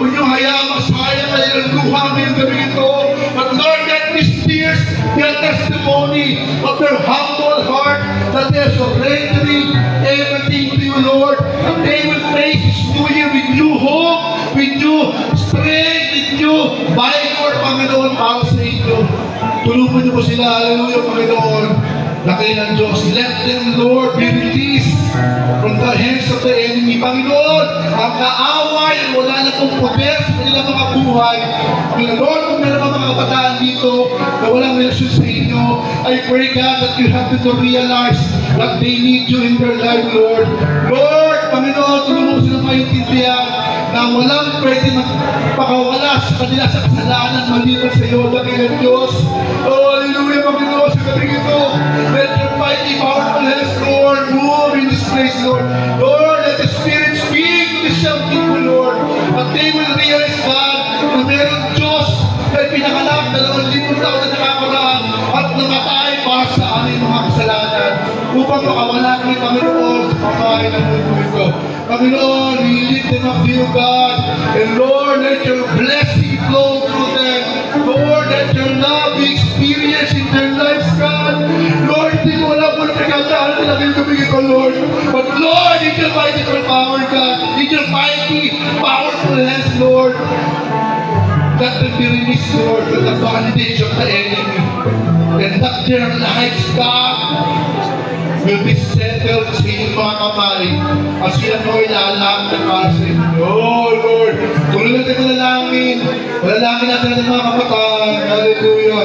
Huwag niyo hayaan masayang kanilang luha ngayong gabi ito. But Lord, let these tears be a testimony of their humble heart that they are surrendering everything to you, Lord. And they will face this new year with new hope, with new strength, with new vigor, Panginoon, para sa inyo. Tulungan niyo po sila. Hallelujah, Panginoon. Laki ng Diyos. Let them, Lord, be released from the hands of the enemy. Panginoon, ang kaaway ay wala na pong poder sa kanilang mga buhay. Lord, kung meron mga kabataan dito na walang relasyon sa inyo, I pray, God, that you have to realize that they need you in their life, Lord. Lord, Panginoon, tulungan mo silang maintindihan na walang pwede magpakawala sa kanila sa kasalanan maliban sa iyo, laki ng Diyos. Oh, hallelujah, Panginoon, sa gabi ito. Let your mighty, powerful hands, Lord, move in this place, Lord. Lord, let the Spirit speak to this young people, Lord. But they will realize, God, na meron Diyos na pinakalap na 2,000 taon na nakakaraan at namatay para sa aming mga kasalanan upang makawala kami, Panginoon, sa pamahay ng mundo ito. Panginoon, we lift them up to you, God. And Lord, let your blessing flow through them. Lord, let your love be experienced in their lives, God. Lord, hindi mo alam kung nagkakataan nila ngayong gabi ito, Lord. But Lord, in your mighty power, God, in your mighty, powerful hands, Lord, let them be released, Lord, from the bondage of the enemy. And that their lives, God, will be settled sa inyong mga kamay at sila mo'y lalakad para sa inyo. Oh, Lord, tuloy natin manalangin. Manalangin natin ang mga kabataan. Hallelujah.